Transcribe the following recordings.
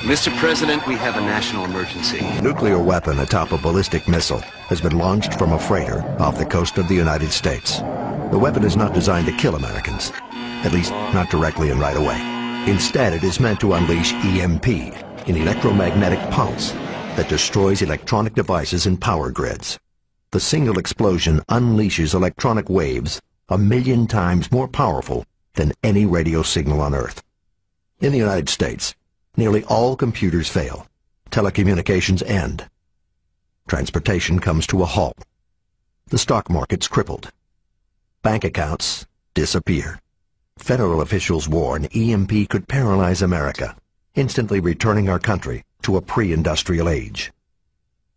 Mr. President, we have a national emergency. A nuclear weapon atop a ballistic missile has been launched from a freighter off the coast of the United States. The weapon is not designed to kill Americans, at least not directly and right away. Instead, it is meant to unleash E.M.P, an electromagnetic pulse that destroys electronic devices and power grids. The single explosion unleashes electronic waves 1,000,000 times more powerful than any radio signal on Earth. In the United States, nearly all computers fail. Telecommunications end. Transportation comes to a halt. The stock market's crippled. Bank accounts disappear. Federal officials warn E.M.P could paralyze America, instantly returning our country to a pre-industrial age.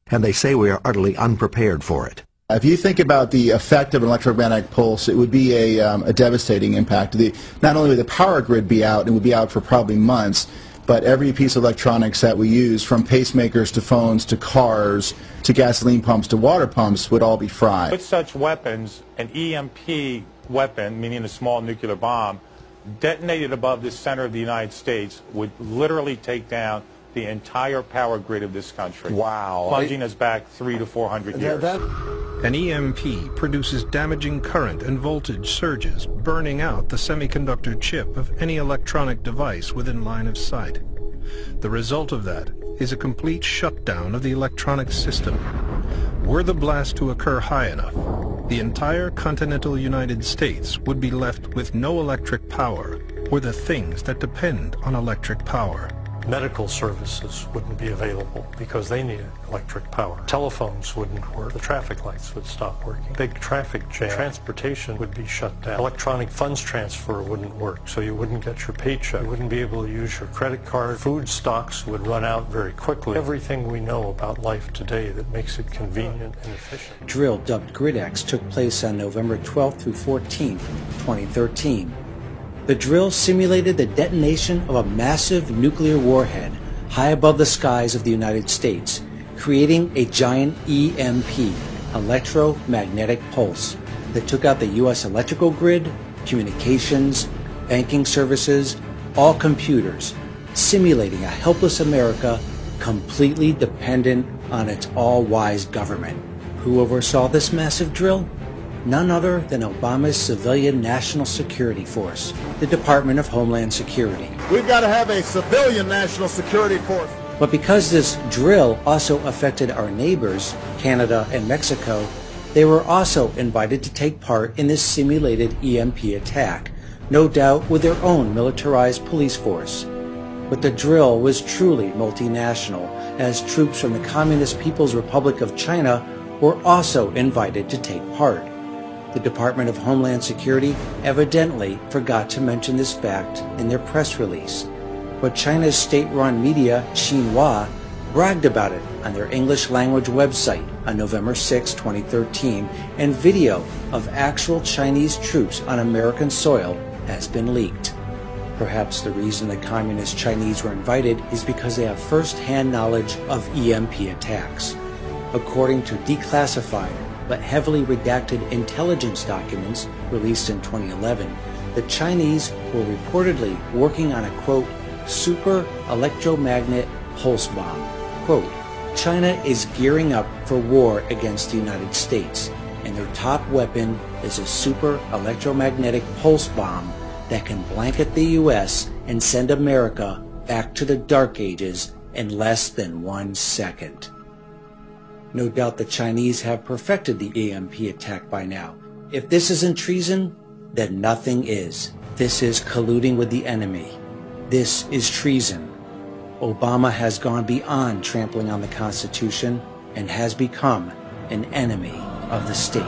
And they say we are utterly unprepared for it. If you think about the effect of an electromagnetic pulse, it would be a devastating impact. Not only would the power grid be out, it would be out for probably months, but every piece of electronics that we use, from pacemakers to phones to cars to gasoline pumps to water pumps, would all be fried. With such weapons, an E.M.P weapon, meaning a small nuclear bomb, detonated above the center of the United States would literally take down the entire power grid of this country. Wow. Plunging us back 300 to 400 years. An E.M.P produces damaging current and voltage surges, burning out the semiconductor chip of any electronic device within line of sight. The result of that is a complete shutdown of the electronic system. Were the blast to occur high enough, the entire continental United States would be left with no electric power or the things that depend on electric power. Medical services wouldn't be available because they needed electric power. Telephones wouldn't work. The traffic lights would stop working. Big traffic jam. Transportation would be shut down. Electronic funds transfer wouldn't work, so you wouldn't get your paycheck. You wouldn't be able to use your credit card. Food stocks would run out very quickly. Everything we know about life today that makes it convenient and efficient. The drill, dubbed GridX, took place on November 12th through 14th, 2013. The drill simulated the detonation of a massive nuclear warhead high above the skies of the United States, creating a giant E.M.P, electromagnetic pulse, that took out the U.S. electrical grid, communications, banking services, all computers, simulating a helpless America completely dependent on its all-wise government. Who oversaw this massive drill? None other than Obama's civilian national security force, the Department of Homeland Security. We've got to have a civilian national security force. But because this drill also affected our neighbors, Canada and Mexico, they were also invited to take part in this simulated E.M.P attack, no doubt with their own militarized police force. But the drill was truly multinational, as troops from the Communist People's Republic of China were also invited to take part. The Department of Homeland Security evidently forgot to mention this fact in their press release, but China's state-run media, Xinhua, bragged about it on their English-language website on November 6, 2013, and video of actual Chinese troops on American soil has been leaked. Perhaps the reason the Communist Chinese were invited is because they have first-hand knowledge of E.M.P attacks. According to declassified but heavily redacted intelligence documents released in 2011, the Chinese were reportedly working on a, quote, super electromagnet pulse bomb. Quote, China is gearing up for war against the United States, and their top weapon is a super electromagnetic pulse bomb that can blanket the U.S. and send America back to the Dark Ages in less than 1 second. No doubt the Chinese have perfected the E.M.P attack by now. If this isn't treason, then nothing is. This is colluding with the enemy. This is treason. Obama has gone beyond trampling on the Constitution and has become an enemy of the state.